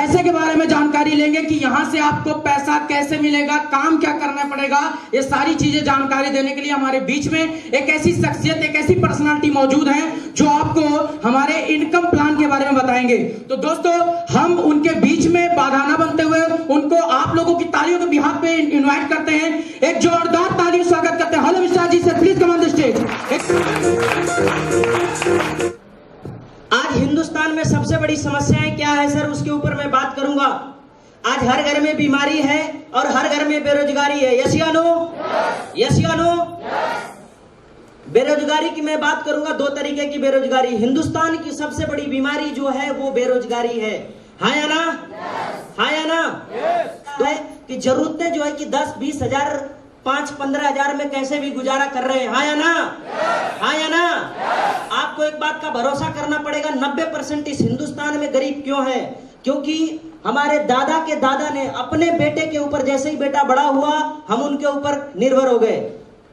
पैसे के बारे में जानकारी लेंगे कि यहाँ से आपको पैसा कैसे मिलेगा, काम क्या करना पड़ेगा। ये सारी चीजें जानकारी देने के लिए हमारे बीच में एक ऐसी शख्सियत, एक ऐसी पर्सनालिटी मौजूद है जो आपको हमारे इनकम प्लान के बारे में बताएंगे। तो दोस्तों, हम उनके बीच में बाधा न बनते हुए उनको आप लोगों की तालियों के बिहाफ पे इनवाइट करते हैं। एक जोरदार तालियों से स्वागत करते हैं। हेलो मिश्रा जी से, please come on the stage. आज हिंदुस्तान में सबसे बड़ी समस्याएं क्या है सर, उसके ऊपर मैं बात करूंगा। आज हर घर में बीमारी है और हर घर में बेरोजगारी है। यस या नो? यस या नो? बेरोजगारी की मैं बात करूंगा। दो तरीके की बेरोजगारी। हिंदुस्तान की सबसे बड़ी बीमारी जो है वो बेरोजगारी है। हाँ या ना? हाँ या ना? तो है कि जरूरतें जो है कि 10-20 हजार 5-15 हजार में कैसे भी गुजारा कर रहे हैं। हाँ या ना? हाँ या ना? आपको एक बात का भरोसा करना पड़ेगा, 90% इस हिंदुस्तान में गरीब क्यों है? क्योंकि हमारे दादा के दादा ने अपने बेटे के ऊपर, जैसे ही बेटा बड़ा हुआ हम उनके ऊपर निर्भर हो गए।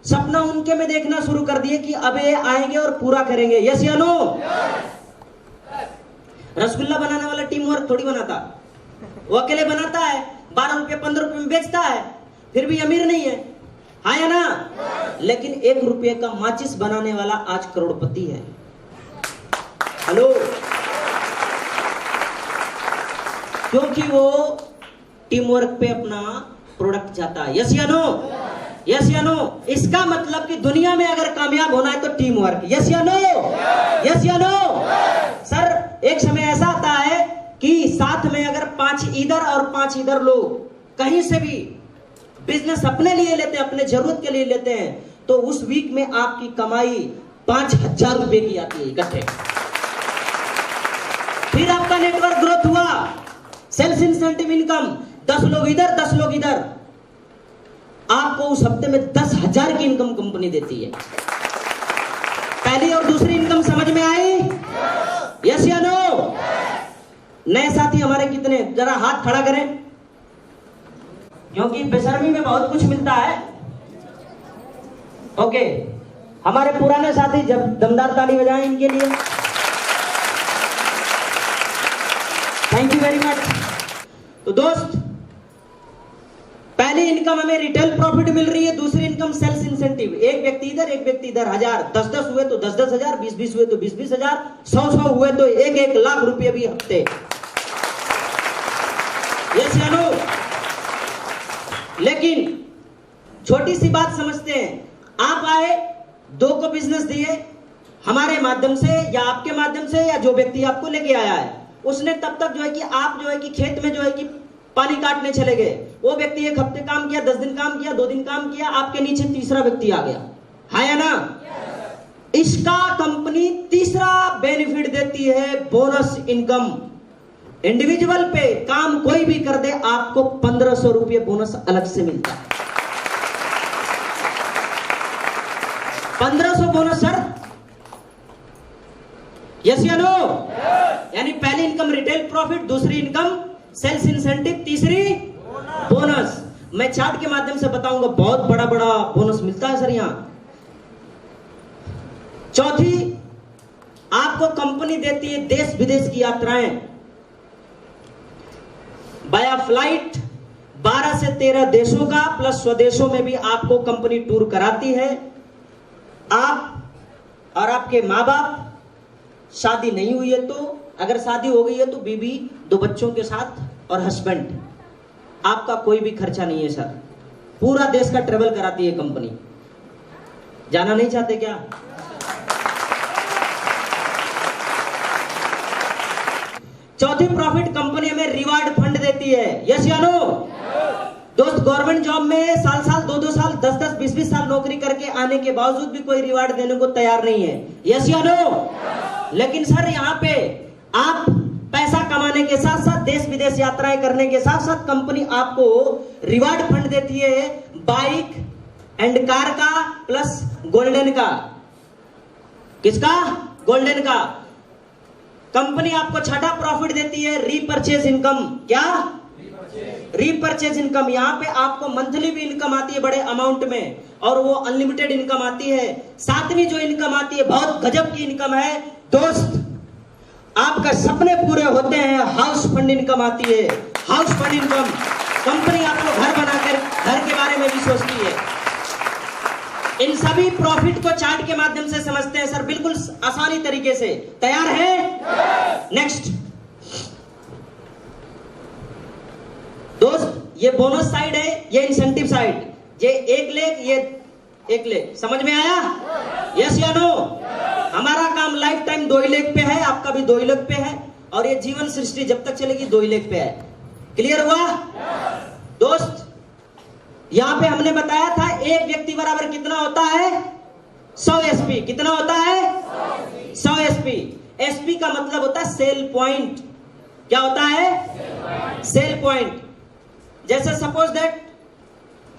सपना उनके में देखना शुरू कर दिए कि अब ये आएंगे और पूरा करेंगे। यस या नो? रसगुल्ला बनाने वाला टीम वर्क थोड़ी बनाता, वो अकेले बनाता है, 12 रुपये 15 रुपये में बेचता है, फिर भी अमीर नहीं है। हाँ या ना? लेकिन 1 रुपये का माचिस बनाने वाला आज करोड़पति है। हेलो? क्योंकि वो टीम वर्क पे अपना प्रोडक्ट जाता है। यस या नो? यस या नो? इसका मतलब कि दुनिया में अगर कामयाब होना है तो टीम वर्क। यस या नो? यस या नो? सर, एक समय ऐसा आता है कि साथ में अगर 5 इधर और 5 इधर लोग कहीं से भी बिजनेस अपने लिए लेते हैं, अपने जरूरत के लिए लेते हैं, तो उस वीक में आपकी कमाई 5,000 रुपए की आती है इकट्ठे। फिर आपका नेटवर्क ग्रोथ हुआ, सेल्स इंसेंटिव इनकम, 10 लोग इधर 10 लोग इधर, आपको उस हफ्ते में 10,000 की इनकम कंपनी देती है। पहली और दूसरी इनकम समझ में आई? यस या नो? नए साथी हमारे कितने, जरा हाथ खड़ा करें, क्योंकि बेशर्मी में बहुत कुछ मिलता है। ओके, हमारे पुराने साथी जब दमदार ताली बजाएं इनके लिए। Thank you very much. तो दोस्त, पहली इनकम हमें रिटेल प्रॉफिट मिल रही है, दूसरी इनकम सेल्स इंसेंटिव। एक व्यक्ति इधर एक व्यक्ति इधर, 1000, 10-10 हुए तो 10-10 हजार, 20-20 हुए तो 20-20 हजार, 100-100 हुए तो 1-1 लाख रुपये भी हफ्ते। यस या नो? लेकिन छोटी सी बात समझते हैं, आप आए, 2 को बिजनेस दिए हमारे माध्यम से या आपके माध्यम से, या जो व्यक्ति आपको लेके आया है उसने, तब तक जो है कि आप जो है कि खेत में जो है कि पानी काटने चले गए। वो व्यक्ति 1 हफ्ते काम किया, 10 दिन काम किया, 2 दिन काम किया, आपके नीचे तीसरा व्यक्ति आ गया। हाँ या ना? इसका कंपनी तीसरा बेनिफिट देती है बोनस इनकम। इंडिविजुअल पे काम कोई भी कर दे, आपको 1500 रुपये बोनस अलग से मिलता है। 1500 बोनस सर। यस या नो? यानी पहली इनकम रिटेल प्रॉफिट, दूसरी इनकम सेल्स इंसेंटिव, तीसरी बोनस। मैं चार्ट के माध्यम से बताऊंगा, बहुत बड़ा बड़ा बोनस मिलता है सर यहां। चौथी, आपको कंपनी देती है देश विदेश की यात्राएं बाया फ्लाइट, 12 से 13 देशों का, प्लस स्वदेशों में भी आपको कंपनी टूर कराती है। आप और आपके माँ बाप, शादी नहीं हुई है तो, अगर शादी हो गई है तो बीवी, 2 बच्चों के साथ और हस्बैंड, आपका कोई भी खर्चा नहीं है सर। पूरा देश का ट्रेवल कराती है कंपनी। जाना नहीं चाहते क्या? चौथी प्रॉफिट, कंपनी हमें रिवार्ड फंड देती है। यस या नो? दोस्त, गवर्नमेंट जॉब में साल 2-2 साल 10-10 20-20 साल नौकरी करके आने के बावजूद भी कोई रिवार्ड देने को तैयार नहीं है। यस या नो? लेकिन सर यहाँ पे आप पैसा कमाने के साथ साथ, देश विदेश यात्राएं करने के साथ साथ, कंपनी आपको रिवार्ड फंड देती है बाइक एंड कार का, प्लस गोल्डन का। किसका? गोल्डन का। कंपनी आपको छठा प्रॉफिट देती है रीपरचेज इनकम। क्या? Repurchase income. यहाँ पे आपको मंथली भी इनकम आती है बड़े अमाउंट में, और वो अनलिमिटेड इनकम आती है। सातवीं जो इनकम आती है बहुत गजब की इनकम है दोस्त, आपका सपने पूरे होते हैं, हाउस फंड इनकम आती है। हाउस फंड इनकम, कंपनी आपको घर बनाकर घर के बारे में भी सोचती है। इन सभी प्रॉफिट को चार्ट के माध्यम से समझते हैं सर, बिल्कुल आसानी तरीके से। तैयार है? नेक्स्ट दोस्त, ये बोनस साइड है, ये इंसेंटिव साइड। ये 1 लेख, ये 1 लेख। समझ में आया? यस या नो? हमारा काम लाइफ टाइम 2 लेख पे है, आपका भी 2 लेख पे है, और ये जीवन सृष्टि जब तक चलेगी 2 लेख पे है। क्लियर हुआ? दोस्त, यहां पे हमने बताया था एक व्यक्ति बराबर कितना होता है? 100 एसपी। कितना होता है? 100 एसपी। एसपी का मतलब होता है सेल पॉइंट। क्या होता है? Cell point. जैसे सपोज दैट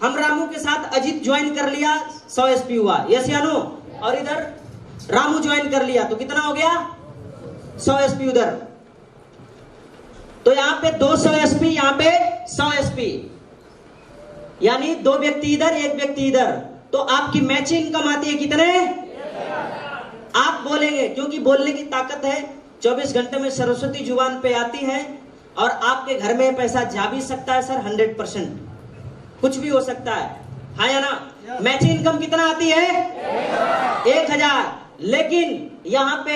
हम रामू के साथ अजीत ज्वाइन कर लिया, 100 एसपी हुआ। यस या नो? और इधर रामू ज्वाइन कर लिया तो कितना हो गया? 100 एसपी उधर। तो यहां पे 200 एसपी, यहां पे 100 एसपी, यानी 2 व्यक्ति इधर, 1 व्यक्ति इधर। तो आपकी मैचिंग इनकम आती है कितने? आप बोलेंगे, क्योंकि बोलने की ताकत है। 24 घंटे में सरस्वती जुबान पे आती है, और आपके घर में पैसा जा भी सकता है सर, 100%। कुछ भी हो सकता है, हाँ या ना? मैचिंग इनकम कितना आती है? 1000। लेकिन यहां पे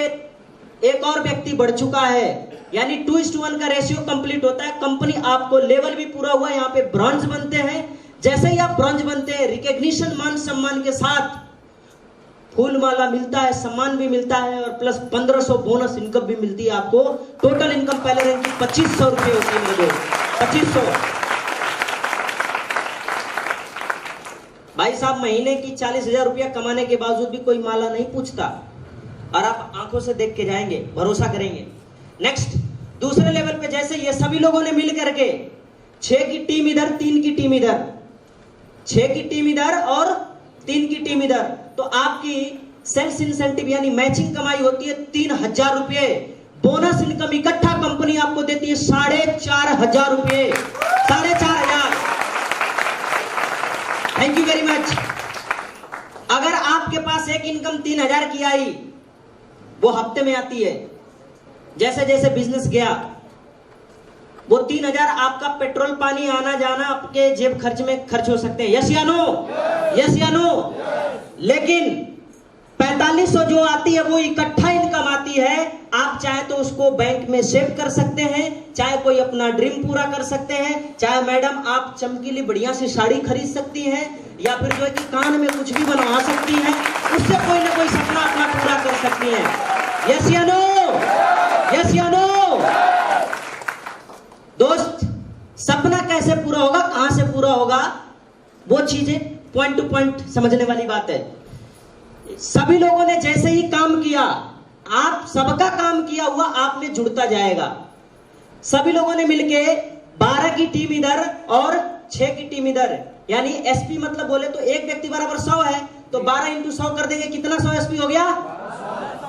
एक और व्यक्ति बढ़ चुका है, यानी 2:1 का रेशियो कंप्लीट होता है। कंपनी आपको लेवल भी पूरा हुआ, यहाँ पे ब्रॉन्ज बनते हैं। जैसे ही आप ब्रॉन्ज बनते हैं, रिकॉग्निशन, मान सम्मान के साथ फूल माला मिलता है, सम्मान भी मिलता है, और प्लस 1500 बोनस इनकम भी मिलती है आपको। टोटल इनकम पहले रैंक की 2500 रुपए होती है मेरे। 2500। भाई साहब, महीने की 40,000 रुपया कमाने के बावजूद भी कोई माला नहीं पूछता, और आप आंखों से देख के जाएंगे, भरोसा करेंगे। नेक्स्ट, दूसरे लेवल पे जैसे ये सभी लोगों ने मिल करके 6 की टीम इधर, 3 की टीम इधर, 6 की टीम इधर और 3 की टीम इधर, तो आपकी सेल्स इंसेंटिव यानी मैचिंग कमाई होती है 3000 रुपए। बोनस इनकम इकट्ठा कंपनी आपको देती है 4500 रुपए। 4500। Thank you very much. अगर आपके पास एक इनकम 3000 की आई, वो हफ्ते में आती है। जैसे जैसे बिजनेस गया, वो 3000 आपका पेट्रोल पानी आना जाना आपके जेब खर्च में खर्च हो सकते हैं। यस या नो? यस या नो? लेकिन 4500 जो आती है वो इकट्ठा इनकम आती है। आप चाहे तो उसको बैंक में सेव कर सकते हैं, चाहे कोई अपना ड्रीम पूरा कर सकते हैं, चाहे मैडम आप चमकीली बढ़िया सी साड़ी खरीद सकती हैं, या फिर जो है कि कान में कुछ भी बनवा सकती हैं, उससे कोई ना कोई सपना अपना पूरा कर सकती हैं। यस या नो? यस या नो? दोस्त, सपना कैसे पूरा होगा, कहां से पूरा होगा, वो चीजें पॉइंट टू पॉइंट समझने वाली बात है। सभी लोगों ने जैसे ही काम किया, आप सबका काम किया हुआ आप में जुड़ता जाएगा। सभी लोगों ने मिलके 12 की टीम इधर और 6 की टीम इधर, यानी एसपी मतलब बोले तो एक व्यक्ति बराबर 100 है, तो 12 इंटू 100 कर देंगे, कितना 100 एसपी हो गया?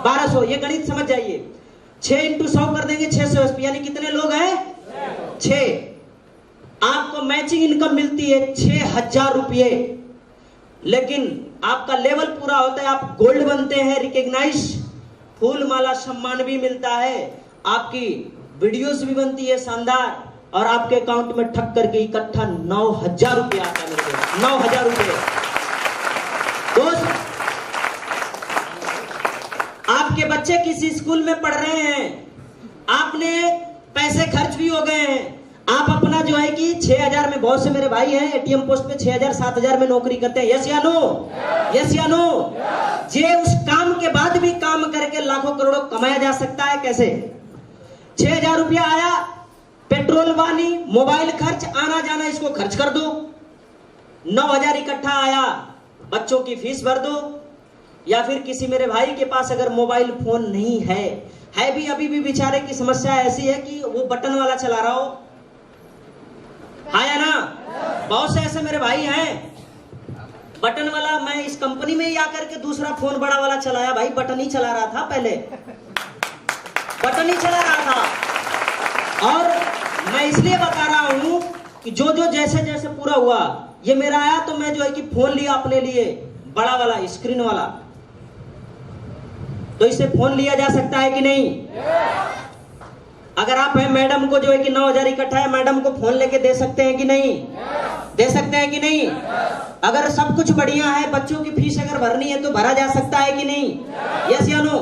1200। ये गणित समझ जाइए। 6 इंटू 100 कर देंगे 600 एसपी, यानी कितने लोग हैं? 6। आपको मैचिंग इनकम मिलती है 6000 रुपये। लेकिन आपका लेवल पूरा होता है, आप गोल्ड बनते हैं, रिकॉग्नाइज, फूल माला सम्मान भी मिलता है, आपकी वीडियोस भी बनती है शानदार, और आपके अकाउंट में ठक करके इकट्ठा 9000 रुपये आता है मेरे को। 9000 रुपये। दोस्त, आपके बच्चे किसी स्कूल में पढ़ रहे हैं, आपने पैसे खर्च भी हो गए हैं, आप अपना जो है कि 6000 में, बहुत से मेरे भाई हैं एटीएम पोस्ट पे 6000 7000 में नौकरी करते हैं। यस या नो? यस या नो? जे उस काम के बाद भी काम करके लाखों करोड़ों कमाया जा सकता है। कैसे? 6000 रुपया आया, पेट्रोल पानी, मोबाइल खर्च, आना जाना, इसको खर्च कर दो। 9000 इकट्ठा आया, बच्चों की फीस भर दो, या फिर किसी मेरे भाई के पास अगर मोबाइल फोन नहीं है भी, अभी भी बेचारे की समस्या ऐसी है कि वो बटन वाला चला रहा हो, हाँ या ना? बहुत से ऐसे मेरे भाई हैं बटन वाला। मैं इस कंपनी में ही आकर के दूसरा फोन बड़ा वाला चलाया, भाई बटन ही चला रहा था, पहले बटन ही चला रहा था। और मैं इसलिए बता रहा हूं कि जो जो जैसे जैसे पूरा हुआ, ये मेरा आया तो मैं जो है कि फोन लिया अपने लिए, बड़ा वाला स्क्रीन वाला। तो इससे फोन लिया जा सकता है कि नहीं? अगर आप हैं मैडम को जो है कि 9,000 इकट्ठा है, मैडम को फोन लेके दे सकते हैं कि नहीं? दे सकते हैं कि नहीं? अगर सब कुछ बढ़िया है, बच्चों की फीस अगर भरनी है तो भरा जा सकता है कि नहीं? यस या नो?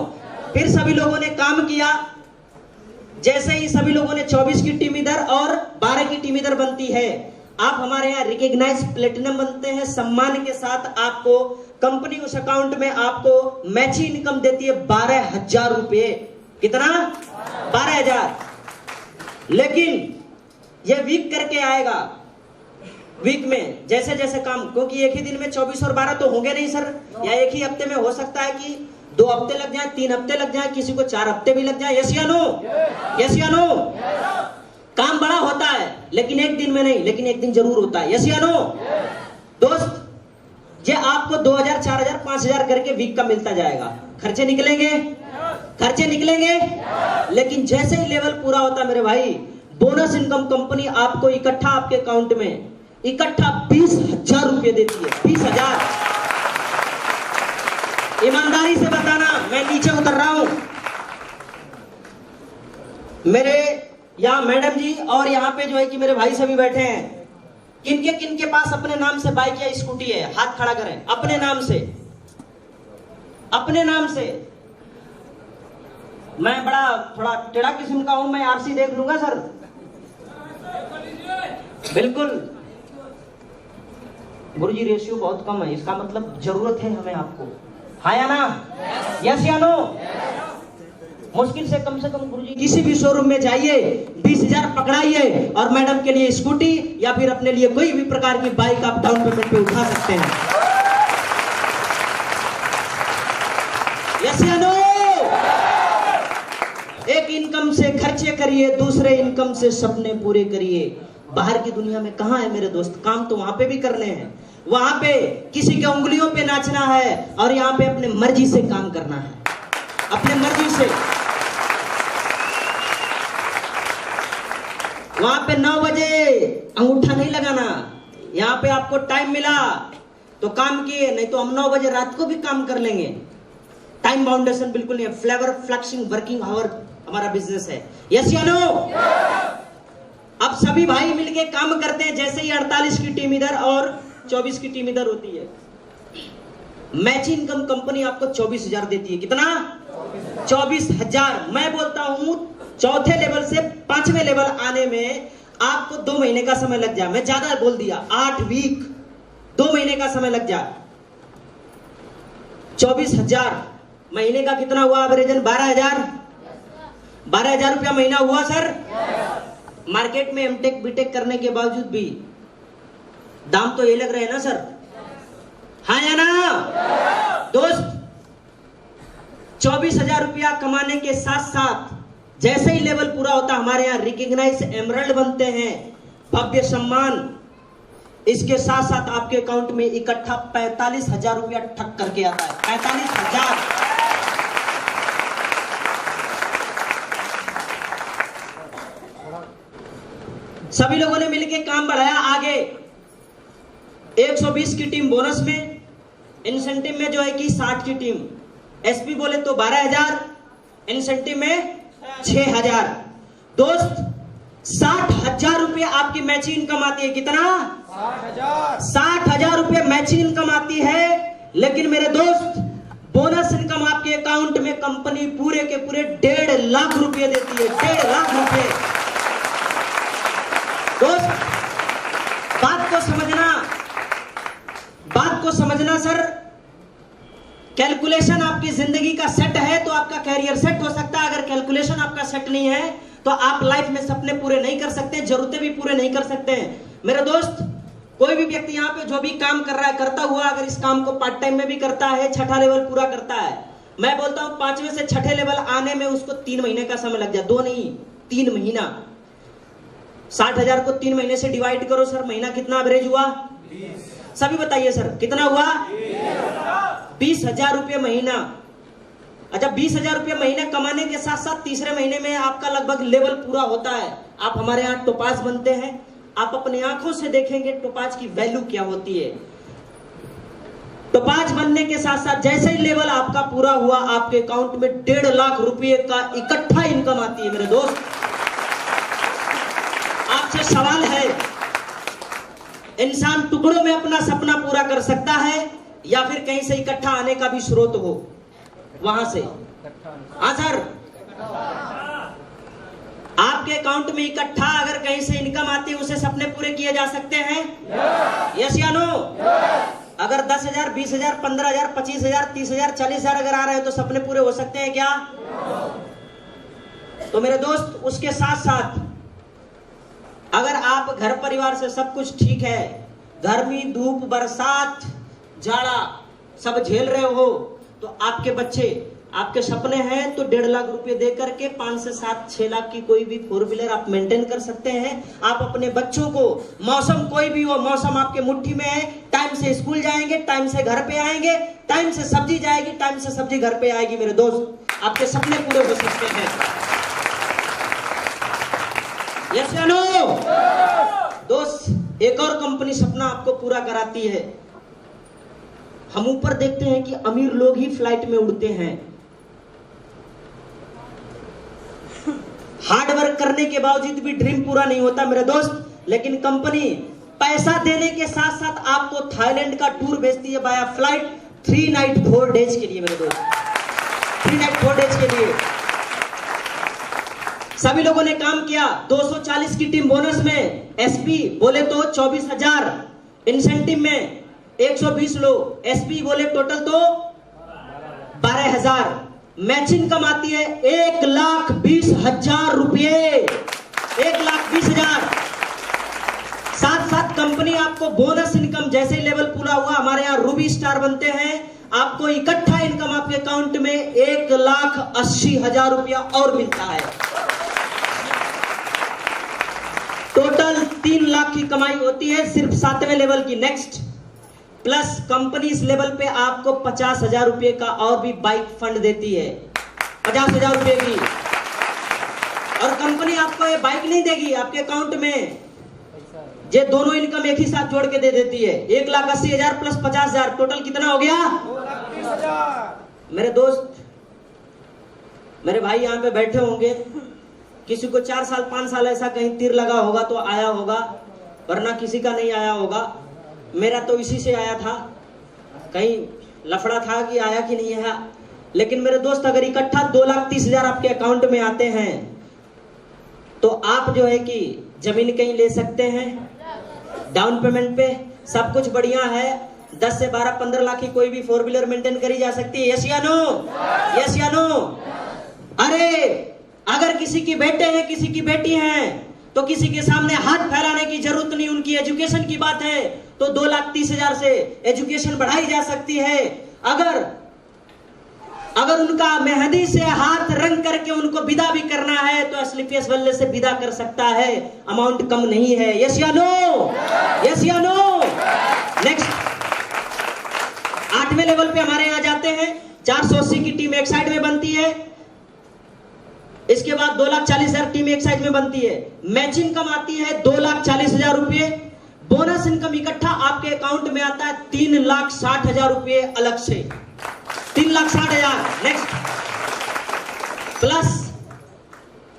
फिर सभी लोगों ने काम किया। जैसे ही सभी लोगों ने 24 की टीम इधर और 12 की टीम इधर बनती है, आप हमारे यहाँ रिकॉग्नाइज प्लेटिनम बनते हैं। सम्मान के साथ आपको कंपनी उस अकाउंट में आपको मैची इनकम देती है 12,000 रुपए। कितना? 12,000। लेकिन ये वीक करके आएगा। वीक में जैसे जैसे काम, क्योंकि एक ही दिन में 24 और 12 तो होंगे नहीं सर, या एक ही हफ्ते में हो सकता है कि 2 हफ्ते लग जाए, 3 हफ्ते लग जाए, किसी को 4 हफ्ते भी लग जाए। यस या नो? यस या नो? काम बड़ा होता है लेकिन एक दिन में नहीं, लेकिन एक दिन जरूर होता है। यस या नो? दोस्त, ये आपको 2,000, 4,000, 5,000 करके वीक का मिलता जाएगा। खर्चे निकलेंगे, खर्चे निकलेंगे। लेकिन जैसे ही लेवल पूरा होता मेरे भाई, बोनस इनकम कंपनी आपको इकट्ठा आपके अकाउंट में इकट्ठा 20,000 रुपए देती है। 20,000। ईमानदारी से बताना, मैं नीचे उतर रहा हूं। मेरे यहाँ मैडम जी और यहाँ पे जो है कि मेरे भाई सभी बैठे हैं। किनके पास अपने नाम से बाइक या स्कूटी है? हाथ खड़ा करें। अपने नाम से, अपने नाम से। मैं बड़ा थोड़ा टेढ़ा किस्म का हूं, मैं आरसी देख लूंगा सर। बिल्कुल गुरुजी, रेशियो बहुत कम है, इसका मतलब जरूरत है हमें आपको। हाँ या ना? यस या नो? मुश्किल से कम गुरुजी किसी भी शोरूम में जाइए, 20,000 पकड़ाइए और मैडम के लिए स्कूटी या फिर अपने लिए कोई भी प्रकार की बाइक आप डाउन पेमेंट पे उठा सकते हैं। यस या नो? एक इनकम से खर्चे करिए, दूसरे इनकम से सपने पूरे करिए। बाहर की दुनिया में कहां है मेरे दोस्त? काम तो वहां पे भी करने हैं, वहां पे किसी के उंगलियों पे नाचना है और यहाँ पे अपने मर्जी से काम करना है, अपने मर्जी से। वहां पे 9 बजे अंगूठा नहीं लगाना। यहाँ पे आपको टाइम मिला तो काम किए, नहीं तो हम 9 बजे रात को भी काम कर लेंगे। टाइम बाउंडेशन बिल्कुल नहीं है। फ्लेवर फ्लैक्सिंग वर्किंग आवर हमारा बिजनेस है। यस या नो? अब सभी भाई मिलके काम करते हैं। जैसे ही 48 की टीम इधर और 24 की टीम इधर होती है, मैच इनकम कंपनी आपको 24,000 देती है। कितना? 24,000। मैं बोलता हूं चौथे लेवल से 5वें लेवल आने में आपको 2 महीने का समय लग जाए। मैं ज्यादा बोल दिया, 8 वीक, 2 महीने का समय लग जाए। 24,000 महीने का कितना हुआ? एवरेजन 12,000। 12,000 रुपया महीना हुआ सर। मार्केट में एमटेक बीटेक करने के बावजूद भी दाम तो ये लग रहे हैं ना सर? हाँ या ना? दोस्त, 24,000 रुपया कमाने के साथ साथ जैसे ही लेवल पूरा होता, हमारे यहाँ रिकॉग्नाइज एमरल्ड बनते हैं, भव्य सम्मान। इसके साथ साथ आपके अकाउंट में इकट्ठा 45,000 रुपया ठक करके आता है। 45,000। सभी लोगों ने मिलकर काम बढ़ाया आगे। 120 की टीम बोनस में, इंसेंटिव में जो है कि 60 की टीम, एसपी बोले तो 12,000, इंसेंटिव में 6,000। दोस्त, 60,000 रुपये आपकी मैची इनकम आती है। कितना? 60,000 रुपये मैची इनकम आती है। लेकिन मेरे दोस्त, बोनस इनकम आपके अकाउंट में कंपनी पूरे के पूरे 1.5 लाख रुपये देती है। 1.5 लाख रुपये। दोस्त, बात को समझना सर। कैलकुलेशन आपकी जिंदगी का सेट है तो आपका कैरियर सेट हो सकता है। अगर कैलकुलेशन आपका सेट नहीं है तो आप लाइफ में सपने पूरे नहीं कर सकते, जरूरतें भी पूरे नहीं कर सकते हैं। मेरे दोस्त, कोई भी व्यक्ति यहाँ पे जो भी काम कर रहा है, करता हुआ अगर इस काम को पार्ट टाइम में भी करता है, 6ठा लेवल पूरा करता है, मैं बोलता हूँ 5वें से 6ठे लेवल आने में उसको 3 महीने का समय लग जाए। 2 नहीं, 3 महीना। 60,000 को 3 महीने से डिवाइड करो सर, महीना कितना एवरेज हुआ? 20। सभी बताइए सर, कितना हुआ? 20,000 रुपये महीना। अच्छा, 20,000 रुपये महीने कमाने के साथ साथ तीसरे महीने में आपका लगभग लेवल पूरा होता है। आप हमारे यहाँ टोपाज बनते हैं, आप अपनी आंखों से देखेंगे टोपाज की वैल्यू क्या होती है। टोपाज बनने के साथ साथ जैसे ही लेवल आपका पूरा हुआ, आपके अकाउंट में 1.5 लाख रुपये का इकट्ठा इनकम आती है मेरे दोस्त। आपसे सवाल है, इंसान टुकड़ों में अपना सपना पूरा कर सकता है या फिर कहीं से इकट्ठा आने का भी स्रोत हो वहां से? हाँ सर, आपके अकाउंट में इकट्ठा अगर कहीं से इनकम आती है उसे सपने पूरे किए जा सकते हैं? यस या नो? अगर 10,000, 20,000, 15,000, 25,000, 30,000, 40,000 अगर आ रहे हैं तो सपने पूरे हो सकते हैं क्या? तो मेरे दोस्त, उसके साथ साथ अगर आप घर परिवार से सब कुछ ठीक है, गर्मी, धूप, बरसात, जाड़ा सब झेल रहे हो, तो आपके बच्चे, आपके सपने हैं तो 1.5 लाख रुपए दे करके 5 से 7, 6 लाख की कोई भी 4 व्हीलर आप मेंटेन कर सकते हैं। आप अपने बच्चों को, मौसम कोई भी हो, मौसम आपके मुट्ठी में है, टाइम से स्कूल जाएंगे, टाइम से घर पे आएंगे, टाइम से सब्जी जाएगी, टाइम से सब्जी घर पे आएगी। मेरे दोस्त, आपके सपने पूरे हो सकते हैं। यस या नो? दोस्त, एक और कंपनी सपना आपको पूरा कराती है। हम ऊपर देखते हैं कि अमीर लोग ही फ्लाइट में उड़ते हैं, हार्ड वर्क करने के बावजूद भी ड्रीम पूरा नहीं होता मेरे दोस्त। लेकिन कंपनी पैसा देने के साथ साथ आपको थाईलैंड का टूर भेजती है बाया फ्लाइट 3 नाइट 4 डेज के लिए। मेरे दोस्त, 3 नाइट 4 डेज के लिए सभी लोगों ने काम किया। 240 की टीम बोनस में, एसपी बोले तो 24,000, इंसेंटिव में 120 लोग, एसपी बोले टोटल तो 12,000। मैचिंग कम आती है 1,20,000 रुपये, 1,20,000। साथ साथ कंपनी आपको बोनस इनकम, जैसे लेवल पूरा हुआ, हमारे यहाँ रूबी स्टार बनते हैं, आपको इकट्ठा इनकम आपके अकाउंट में 1,80,000 रुपया और मिलता है। टोटल 3 लाख की कमाई होती है सिर्फ 7वें लेवल की। नेक्स्ट, प्लस कंपनी इस लेवल पे आपको 50,000 रुपए का और भी बाइक फंड देती है, 50,000 रुपए की। और कंपनी आपको ये बाइक नहीं देगी, आपके अकाउंट में ये दोनों इनकम एक ही साथ जोड़ के दे देती है। 1,80,000 प्लस 50,000, टोटल कितना हो गया? 2,30,000। मेरे दोस्त, मेरे भाई यहाँ पे बैठे होंगे, किसी को 4 साल 5 साल ऐसा कहीं तीर लगा होगा तो आया होगा, वरना किसी का नहीं आया होगा। मेरा तो इसी से आया था, कहीं लफड़ा था कि आया कि नहीं आया। लेकिन मेरे दोस्त, अगर इकट्ठा 2,30,000 आपके अकाउंट में आते हैं तो आप जो है कि जमीन कहीं ले सकते हैं डाउन पेमेंट पे, सब कुछ बढ़िया है। 10 से 12, 15 लाख की कोई भी 4 व्हीलर मेंटेन करी जा सकती है। यस या नो? यस या नो? अरे अगर किसी की बेटे हैं, किसी की बेटी हैं, तो किसी के सामने हाथ फैलाने की जरूरत नहीं। उनकी एजुकेशन की बात है तो 2,30,000 से एजुकेशन बढ़ाई जा सकती है। अगर उनका मेहंदी से हाथ रंग करके उनको विदा भी करना है तो एसलीपीएस वाले से विदा कर सकता है, अमाउंट कम नहीं है। यस या नो? यस या नो? नेक्स्ट, 8वें लेवल पे हमारे यहां जाते हैं। 480 की टीम एक साइड में बनती है, इसके बाद 2,40,000 टीम एक साइड में बनती है। मैचिंग कम आती है 2,40,000 रुपये। बोनस इनकम इकट्ठा आपके अकाउंट में आता है 3,60,000 रुपये अलग से, 3,60,000। नेक्स्ट, प्लस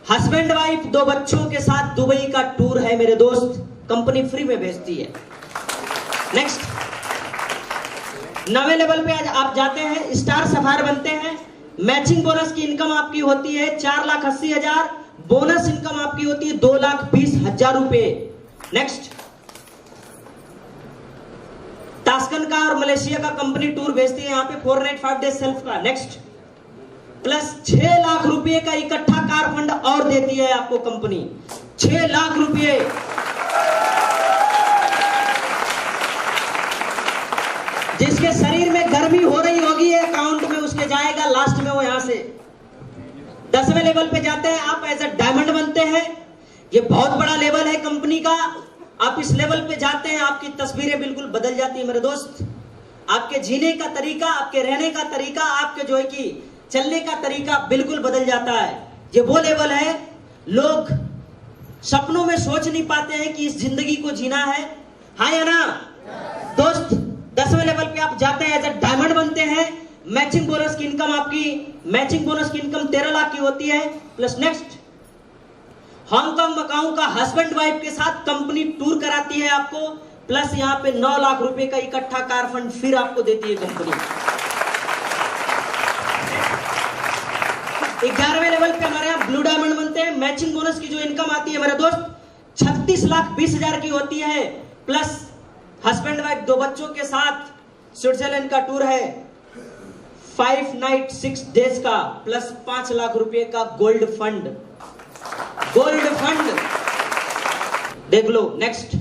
हस्बैंड वाइफ 2 बच्चों के साथ दुबई का टूर है मेरे दोस्त, कंपनी फ्री में भेजती है। नेक्स्ट, 9वें लेवल पे आज आप जाते हैं, स्टार सफायर बनते हैं। मैचिंग बोनस की इनकम आपकी होती है 4,80,000, बोनस इनकम आपकी होती है 2,20,000 रुपए। नेक्स्ट, टास्कन का और मलेशिया का कंपनी टूर भेजती है यहाँ पे 4 नाइट 5 डेज सेल्फ का। नेक्स्ट, प्लस 6 लाख रुपए का इकट्ठा कार फंड और देती है आपको कंपनी, 6 लाख रुपए। जिसके शरीर में गर्मी हो रही होगी अकाउंट में उसके जाएगा, लास्ट में वो यहां से 10वें लेवल पे जाते हैं, आप एज अ डायमंड बनते हैं। ये बहुत बड़ा लेवल है कंपनी का। आप इस लेवल पे जाते हैं, आपकी तस्वीरें बिल्कुल बदल जाती है मेरे दोस्त। आपके जीने का तरीका, आपके रहने का तरीका, आपके जो है कि चलने का तरीका बिल्कुल बदल जाता है। ये वो लेवल है, लोग सपनों में सोच नहीं पाते हैं कि इस जिंदगी को जीना है। हाँ या ना दोस्त? 10वें लेवल पे आप जाते हैं, एज अ डायमंड बनते हैं। मैचिंग बोनस की इनकम आपकी, मैचिंग बोनस की इनकम 13 लाख की होती है। प्लस नेक्स्ट, हांगकांग मकाऊ का हस्बैंड वाइफ के साथ कंपनी टूर कराती है आपको, प्लस यहाँ पे 9 लाख रुपए का इकट्ठा कार फंड फिर आपको देती है कंपनी। 11वें लेवल पे हमारे यहाँ ब्लू डायमंड बनते हैं। मैचिंग बोनस की जो इनकम आती है मेरे दोस्त 36,20,000 की होती है, प्लस हस्बैंड वाइफ 2 बच्चों के साथ स्विट्जरलैंड का टूर है 5 नाइट 6 डेज का, प्लस 5 लाख रुपए का गोल्ड फंड। देख लो। नेक्स्ट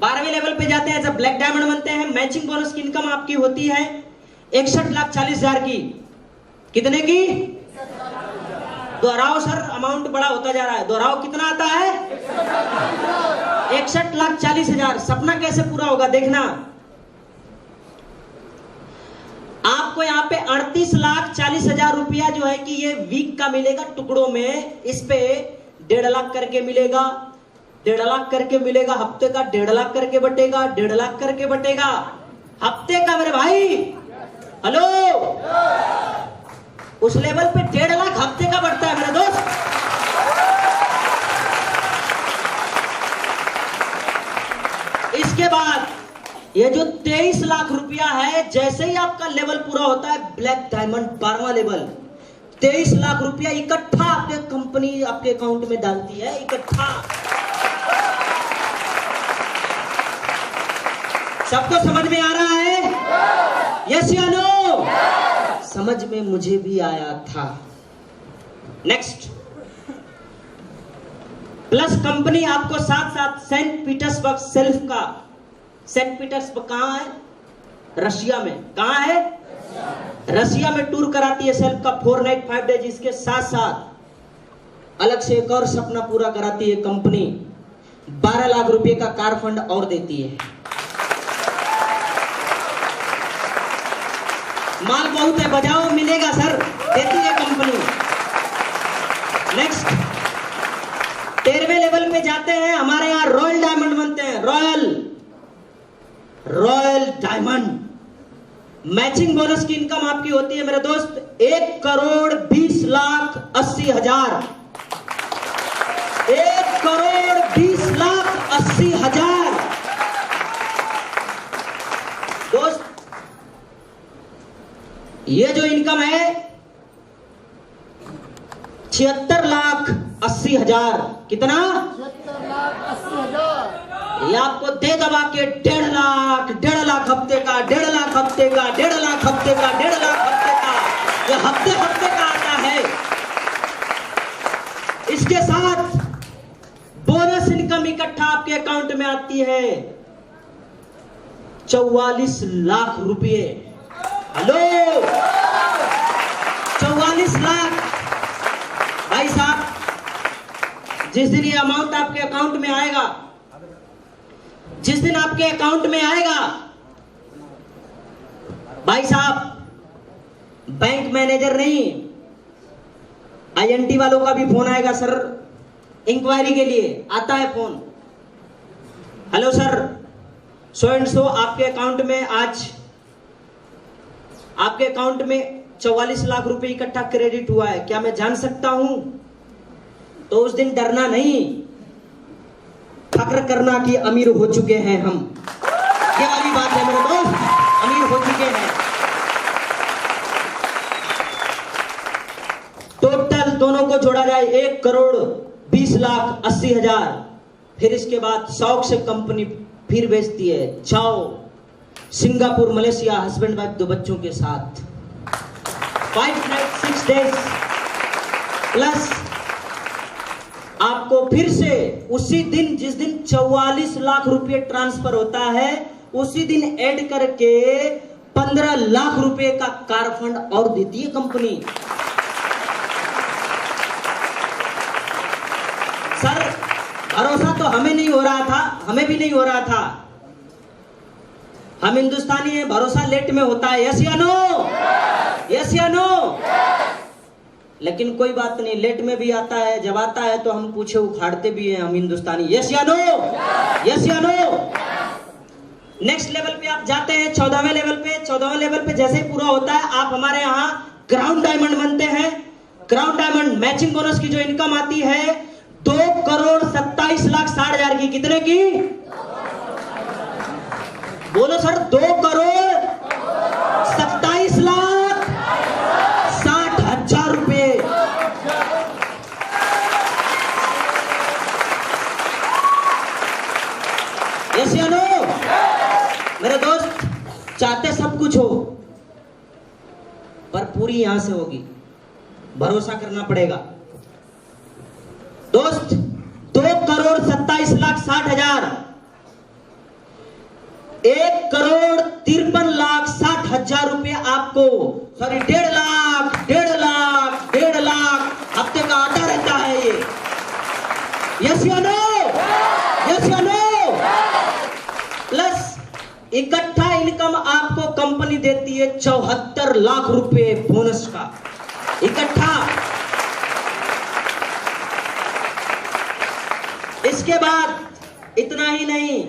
12वें लेवल पे जाते हैं, जब ब्लैक डायमंड बनते हैं। मैचिंग बोनस की इनकम आपकी होती है 61,40,000 की। कितने की? दोहराओ सर, अमाउंट बड़ा होता जा रहा है, दोहराओ। कितना आता है? 61,40,000। सपना कैसे पूरा होगा देखना। आपको यहाँ पे 38,40,000 रुपया जो है कि ये वीक का मिलेगा टुकड़ों में। इस पे 1.5 लाख करके मिलेगा, 1.5 लाख करके मिलेगा हफ्ते का, 1.5 लाख करके बटेगा, 1.5 लाख करके बटेगा हफ्ते का मेरे भाई। हेलो, उस लेवल पे 1.5 लाख हफ्ते का बढ़ता है मेरे दोस्त। इसके बाद ये जो 23 लाख रुपया है, जैसे ही आपका लेवल पूरा होता है ब्लैक डायमंड 12वां लेवल, 23 लाख रुपया इकट्ठा आपके कंपनी आपके अकाउंट में डालती है, इकट्ठा। सबको समझ में आ रहा है? यस या नो? समझ में मुझे भी आया था। नेक्स्ट, प्लस कंपनी आपको साथ साथ सेंट पीटर्सबर्ग सेल्फ का, सेंट पीटर्सबर्ग कहां है? रशिया में। कहां है? रशिया में टूर कराती है सेल्फ का 4 नाइट 5 डेज। इसके साथ साथ अलग से एक और सपना पूरा कराती है कंपनी, 12 लाख रुपए का कार फंड और देती है। माल बहुत है, बजाओ, मिलेगा सर, देती है कंपनी। नेक्स्ट 13वें लेवल पे जाते हैं, हमारे यहां रॉयल डायमंड बनते हैं। Royal diamond. मैचिंग बोनस की इनकम आपकी होती है मेरे दोस्त 1,20,80,000। 1,20,80,000 दोस्त। ये जो इनकम है 76,80,000। कितना? 76,80,000। ये आपको दे दबा के 1.5 लाख, 1.5 लाख हफ्ते का, 1.5 लाख हफ्ते का, 1.5 लाख हफ्ते का, 1.5 लाख हफ्ते का। ये हफ्ते हफ्ते का आता है। इसके साथ बोनस इनकम इकट्ठा आपके अकाउंट में आती है 44 लाख रुपए। हेलो, 44 लाख। भाई साहब, जिस दिन ये अमाउंट आपके अकाउंट में आएगा, जिस दिन आपके अकाउंट में आएगा भाई साहब, बैंक मैनेजर नहीं, आईएनटी वालों का भी फोन आएगा सर, इंक्वायरी के लिए आता है phone. Hello sir, so and so आपके अकाउंट में आज आपके अकाउंट में 44 लाख रुपए इकट्ठा क्रेडिट हुआ है, क्या मैं जान सकता हूं? तो उस दिन डरना नहीं, फक्र करना कि अमीर हो चुके हैं हम। ये वाली बात है मेरे दोस्त, अमीर हो चुके हैं। टोटल दोनों को जोड़ा जाए 1,20,80,000। फिर इसके बाद शौक से कंपनी फिर बेचती है। जाओ सिंगापुर, मलेशिया, हस्बैंड वाइफ 2 बच्चों के साथ 5 नाइट 6 डेज, प्लस आपको फिर से उसी दिन जिस दिन 44 लाख रुपए ट्रांसफर होता है, उसी दिन ऐड करके 15 लाख रुपए का कार फंड और देती है कंपनी। सर भरोसा तो हमें नहीं हो रहा था, हमें भी नहीं हो रहा था। हम हिंदुस्तानी हैं, भरोसा लेट में होता है। यस या नो? यस या नो? लेकिन कोई बात नहीं, लेट में भी आता है। जब आता है तो हम पूछे उखाड़ते भी हैं, हम हिंदुस्तानी। यस या नो? यस या नो? नेक्स्ट लेवल पे आप जाते हैं 14वें लेवल पे। 14वें लेवल पे जैसे ही पूरा होता है, आप हमारे यहाँ क्राउन डायमंड बनते हैं। क्राउन डायमंड मैचिंग बोनस की जो इनकम आती है 2 2,27,60,000 की। कितने की? बोलो सर, 2,27,60,000 रुपए। यस या नो? मेरे दोस्त, चाहते सब कुछ हो, पर पूरी यहां से होगी, भरोसा करना पड़ेगा। दोस्त, 2,27,60,000, 1,53,60,000 रुपए आपको, सॉरी 1.5 लाख हफ्ते का आता रहता है ये। यस या नो? यस या नो? प्लस इकट्ठा इनकम आपको कंपनी देती है 74 लाख रुपए बोनस का इकट्ठा। इसके बाद इतना ही नहीं,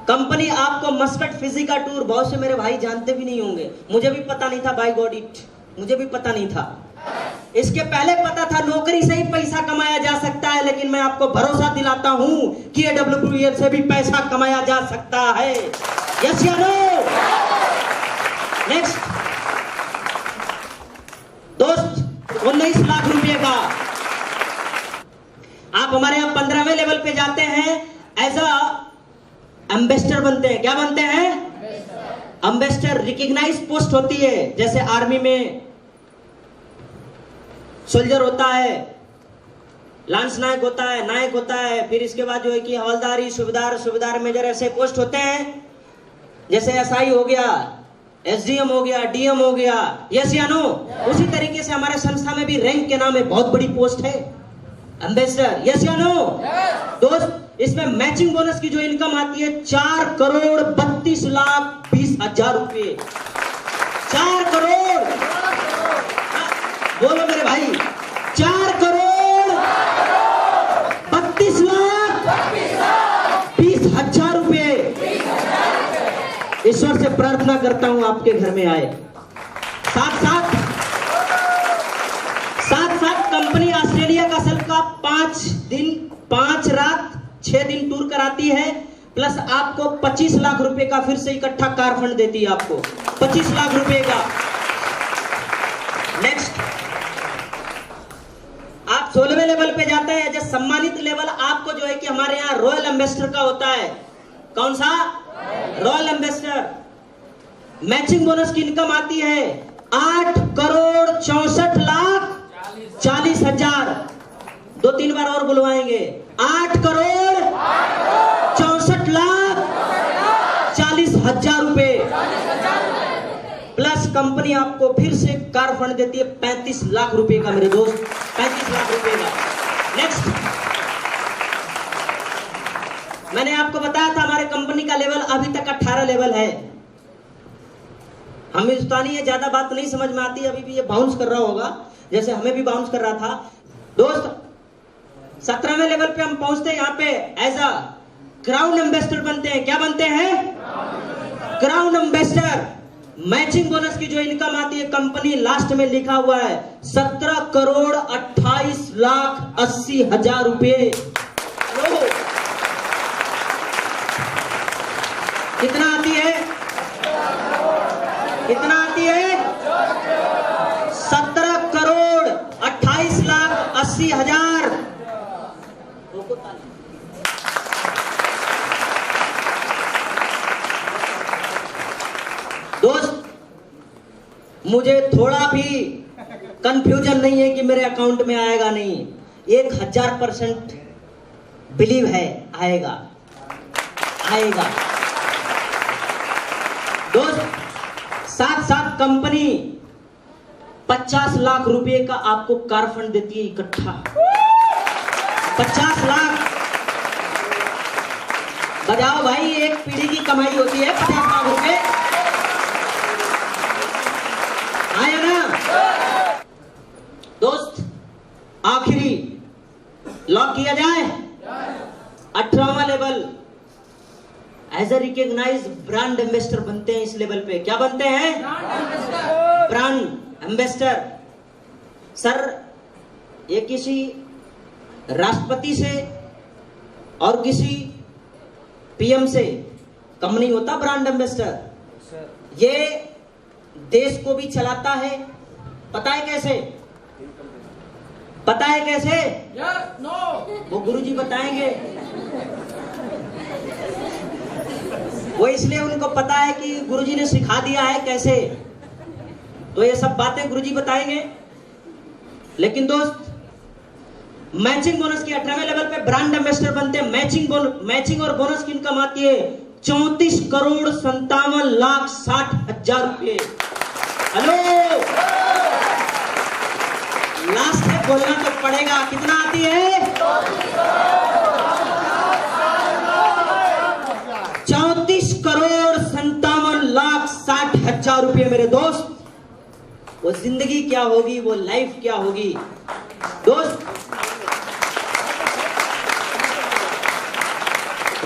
कंपनी आपको मस्कट फिजी का टूर, बहुत से मेरे भाई जानते भी नहीं होंगे, मुझे भी पता नहीं था, बाय गॉड इट, मुझे भी पता नहीं था। इसके पहले पता था नौकरी से ही पैसा कमाया जा सकता है, लेकिन मैं आपको भरोसा दिलाता हूं कि AWPL से भी पैसा कमाया जा सकता है। यस या नो? नेक्स्ट दोस्त, 19 लाख रुपए का आप हमारे यहां 15वें लेवल पे जाते हैं, एज अ एम्बेसडर बनते हैं। क्या बनते हैं? एम्बेसडर। रिकॉग्नाइज पोस्ट होती है, जैसे आर्मी में सोल्जर होता है, लांस नायक होता है, नायक होता है, फिर इसके बाद जो है कि हवलदारी, सूबेदार, सूबेदार मेजर, ऐसे पोस्ट होते हैं। जैसे SI हो गया, SDM हो गया, DM हो गया। यस या नो? उसी तरीके से हमारे संस्था में भी रैंक के नाम है, बहुत बड़ी पोस्ट है, एम्बेसडर। यस या नो? दोस्त, इसमें मैचिंग बोनस की जो इनकम आती है 4,32,20,000 रुपए। 4 करोड़, बोलो मेरे भाई, 4,32,20,000 रुपए। ईश्वर से प्रार्थना करता हूं आपके घर में आए। साथ साथ कंपनी ऑस्ट्रेलिया का सेल का 5 दिन 5 रात 6 दिन टूर कराती है, प्लस आपको 25 लाख रुपए का फिर से इकट्ठा कार फंड देती है, आपको 25 लाख रुपए का। नेक्स्ट, आप 16वें लेवल पे जाते हैं, जो सम्मानित लेवल आपको जो है कि हमारे यहाँ रॉयल एम्बेसडर का होता है। कौन सा? Royal ambassador. मैचिंग बोनस की इनकम आती है 8,64,40,000। 2-3 बार और बुलवाएंगे, 8,64,40,000 रुपए। प्लस कंपनी आपको फिर से कार फंड देती है 35 लाख रुपए का, मेरे दोस्त, 35 लाख रुपए का। नेक्स्ट, मैंने आपको बताया था हमारे कंपनी का लेवल अभी तक 18 लेवल है। हम हिंदुस्तानी है, ज्यादा बात नहीं समझ में आती, अभी भी ये बाउंस कर रहा होगा जैसे हमें भी बाउंस कर रहा था। दोस्त, 17वें लेवल पे हम पहुंचते हैं, यहाँ पे एज अ क्राउन एम्बेसडर बनते हैं। क्या बनते हैं? Crown ambassador. मैचिंग बोनस की जो इनकम आती है, कंपनी लास्ट में लिखा हुआ है 17,28,80,000 रुपए। कितना आती है? कितना आती है? 17,28,80,000। दोस्त, मुझे थोड़ा भी कंफ्यूजन नहीं है कि मेरे अकाउंट में आएगा नहीं, 1000% बिलीव है, आएगा आएगा। दोस्त, साथ साथ कंपनी 50 लाख रुपए का आपको कार फंड देती है इकट्ठा। 50 लाख बजाओ भाई, एक पीढ़ी की कमाई होती है 50 लाख रुपए। आया ना? दोस्त, आखिरी लॉक किया जाए, 18वां level, as a recognised brand ambassador बनते हैं। इस लेवल पे क्या बनते हैं? Brand ambassador. सर, ये किसी राष्ट्रपति से और किसी पीएम से कम नहीं होता ब्रांड एम्बेसडर। ये देश को भी चलाता है। पता है कैसे? पता है कैसे? वो गुरुजी बताएंगे। वो इसलिए उनको पता है कि गुरुजी ने सिखा दिया है कैसे, तो ये सब बातें गुरुजी बताएंगे। लेकिन दोस्त, मैचिंग बोनस की 18वें लेवल पे ब्रांड एम्बेसडर बनते हैं। मैचिंग और बोनस की इनकम आती है 34 करोड़ 57 लाख 60 हजार रुपये। हेलो, लास्ट में बोलना तो पड़ेगा, कितना आती है? 34 करोड़ 57 लाख 60 हजार रुपये। मेरे दोस्त, वो जिंदगी क्या होगी, वो लाइफ क्या होगी? दोस्त,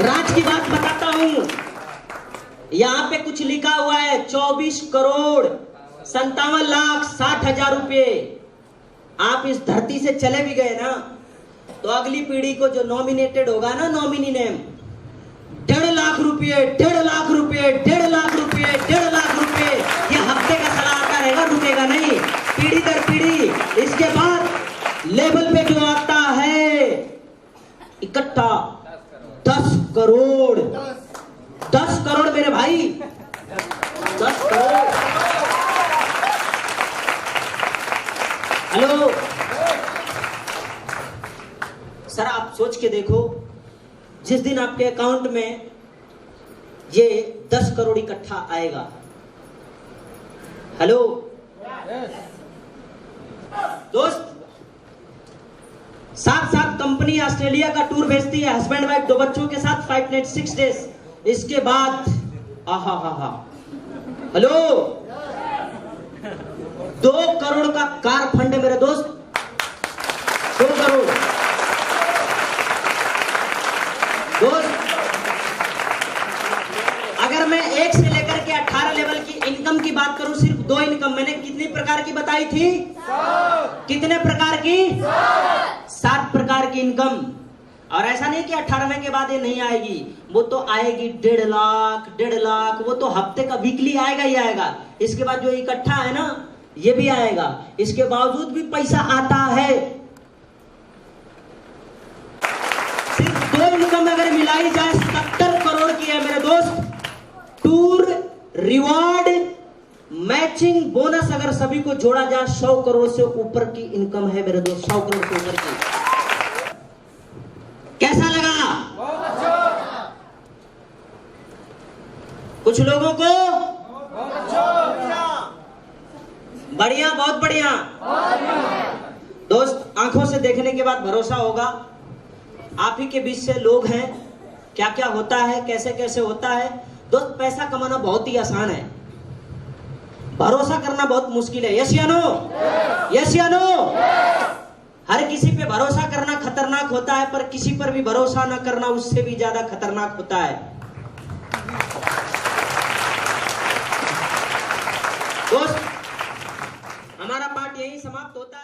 राज की बात बताता हूं। यहां पे कुछ लिखा हुआ है 24 करोड़ 57 लाख 60 हजार रुपये। आप इस धरती से चले भी गए ना, तो अगली पीढ़ी को जो नॉमिनेटेड होगा ना, नॉमिनी नेम, 1.5 लाख रुपये, 1.5 लाख रुपये, 1.5 लाख रुपये, 1.5 लाख रुपये, ये हफ्ते का सलाह आता रहेगा, रुकेगा नहीं, पीढ़ी दर पीढ़ी। इसके बाद लेवल पे जो आता है इकट्ठा 10 करोड़, 10 करोड़ मेरे भाई, 10 करोड़। हेलो सर, आप सोच के देखो, जिस दिन आपके अकाउंट में ये 10 करोड़ इकट्ठा आएगा। हेलो दोस्त, साथ कंपनी ऑस्ट्रेलिया का टूर भेजती है, हस्बैंड वाइफ 2 बच्चों के साथ 5 नाइट 6 डेज। इसके बाद आहा, हेलो 2 करोड़ का कार फंड है मेरे दोस्त, 2 करोड़। दोस्त, अगर मैं 1 से लेकर के 18 लेवल की इनकम की बात करूं, सिर्फ 2 इनकम मैंने कितनी प्रकार की बताई थी? 7। कितने प्रकार की? 7 प्रकार की इनकम। और ऐसा नहीं कि 18वें के बाद ये नहीं आएगी, वो तो आएगी 1.5 लाख, 1.5 लाख, वो तो हफ्ते का वीकली आएगा ही आएगा। इसके बाद जो इकट्ठा है ना, ये भी आएगा। इसके बावजूद भी पैसा आता है। सिर्फ 2 इनकम अगर मिलाई जाए 70 करोड़ की है मेरे दोस्त। टूर, रिवॉर्ड, मैचिंग, बोनस, अगर सभी को जोड़ा जाए 100 करोड़ से ऊपर की इनकम है मेरे दोस्त, 100 करोड़ से ऊपर की। कैसा लगा? कुछ लोगों को बढ़िया, बहुत बढ़िया। दोस्त, आंखों से देखने के बाद भरोसा होगा। आप ही के बीच से लोग हैं, क्या क्या होता है, कैसे कैसे होता है। दोस्त, पैसा कमाना बहुत ही आसान है, भरोसा करना बहुत मुश्किल है। यस या नो? यस या नो? हर किसी पे भरोसा करना खतरनाक होता है, पर किसी पर भी भरोसा न करना उससे भी ज्यादा खतरनाक होता है। दोस्त, हमारा पाठ यही समाप्त होता है।